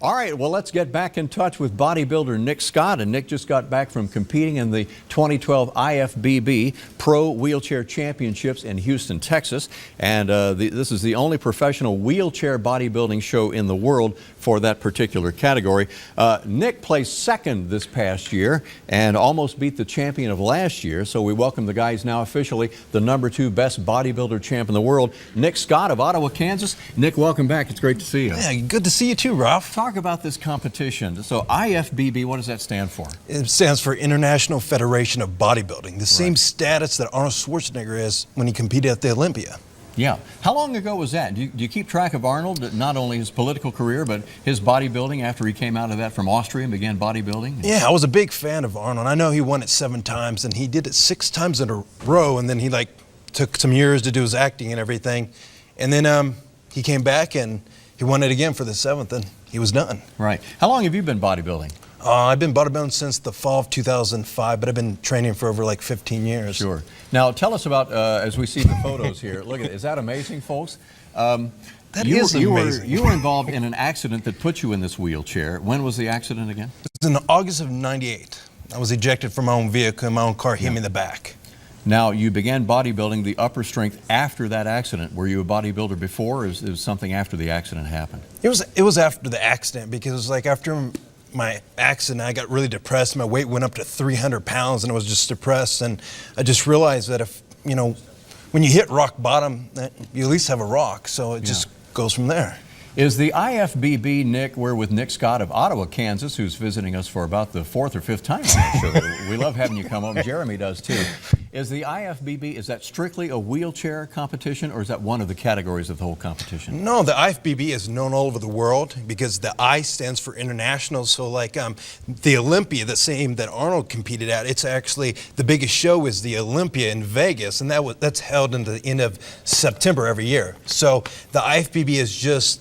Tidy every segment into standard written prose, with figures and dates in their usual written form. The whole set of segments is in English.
All right, well, let's get back in touch with bodybuilder Nick Scott. And Nick just got back from competing in the 2012 IFBB Pro Wheelchair Championships in Houston, Texas. And this is the only professional wheelchair bodybuilding show in the world for that particular category. Nick placed second this past year and almost beat the champion of last year. So we welcome the guy who's now officially the #2 best bodybuilder champ in the world, Nick Scott of Ottawa, Kansas. Nick, welcome back. It's great to see you. Yeah, good to see you too, Ralph. Talk about this competition. So IFBB, what does that stand for? It stands for International Federation of Bodybuilding, the same status that Arnold Schwarzenegger is when he competed at the Olympia. Yeah. How long ago was that? Do you keep track of Arnold, not only his political career, but his bodybuilding after he came out of that from Austria and began bodybuilding? Yeah, I was a big fan of Arnold. I know he won it 7 times, and he did it 6 times in a row, and then he took some years to do his acting and everything. And then he came back and he won it again for the 7th, and he was done. Right. How long have you been bodybuilding? I've been bodybuilding since the fall of 2005, but I've been training for over 15 years. Sure. Now tell us about, as we see the photos here, look at it. Is that amazing, folks? That is amazing. You were involved in an accident that put you in this wheelchair. When was the accident again? It was in August of '98. I was ejected from my own vehicle and my own car hit me in the back. Now, you began bodybuilding the upper strength after that accident. Were you a bodybuilder before, or is it something after the accident happened? It was after the accident, because after my accident, I got really depressed. My weight went up to 300 pounds, and I was just depressed. And I just realized that when you hit rock bottom, you at least have a rock. So it just goes from there. Is the IFBB, Nick, we're with Nick Scott of Ottawa, Kansas, who's visiting us for about the 4th or 5th time on our show. We love having you come up. Jeremy does too. Is the IFBB, is that strictly a wheelchair competition, or is that one of the categories of the whole competition? No, the IFBB is known all over the world because the I stands for international. So the Olympia, the same that Arnold competed at, it's actually the biggest show is the Olympia in Vegas, and that's held in the end of September every year. So the IFBB is just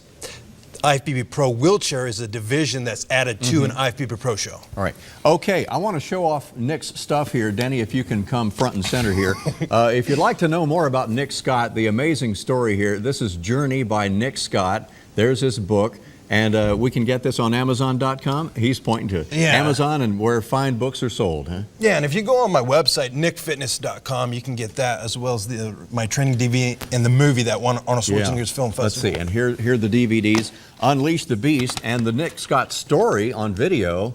IFBB Pro Wheelchair is a division that's added to an IFBB Pro show. All right. Okay, I want to show off Nick's stuff here. Denny, if you can come front and center here. If you'd like to know more about Nick Scott, the amazing story here, this is Journey by Nick Scott. There's his book. And we can get this on Amazon.com. He's pointing to Amazon and where fine books are sold, huh? Yeah, and if you go on my website, nickfitness.com, you can get that as well as my training DVD and the movie that won Arnold Schwarzenegger's Film Festival. Let's see, and here are the DVDs. Unleash the Beast, and the Nick Scott story on video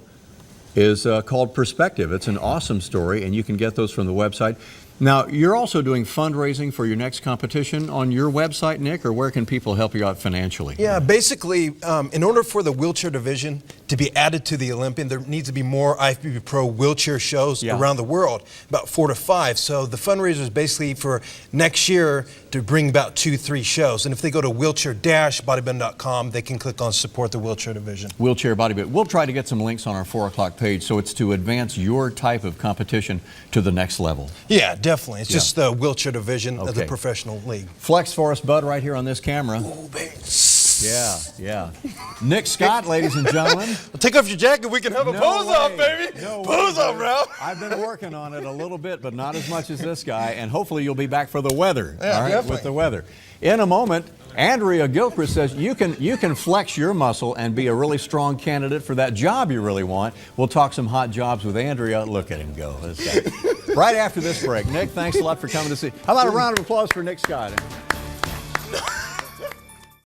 is called Perspective. It's an awesome story, and you can get those from the website. Now, you're also doing fundraising for your next competition on your website, Nick, or where can people help you out financially? Yeah, basically, in order for the wheelchair division to be added to the Olympian, there needs to be more IFBB Pro wheelchair shows around the world, about 4 to 5. So the fundraiser is basically for next year to bring about 2-3 shows. And if they go to wheelchair-bodybuilding.com, they can click on support the wheelchair division. Wheelchair bodybuilding. We'll try to get some links on our 4 o'clock page, so it's to advance your type of competition to the next level. Yeah, definitely. It's just the wheelchair division of the professional league. Flex for us, bud, right here on this camera. Ooh, baby. Yeah. Nick Scott, ladies and gentlemen. Well, take off your jacket. We can have a pose-off, baby. Pose-off, Ralph. I've been working on it a little bit, but not as much as this guy. And hopefully you'll be back for the weather. Yeah, all right, definitely. with the weather. In a moment, Andrea Gilchrist says you can flex your muscle and be a really strong candidate for that job you really want. We'll talk some hot jobs with Andrea. Look at him go. Right after this break. Nick, thanks a lot for coming to see. How about a round of applause for Nick Scott?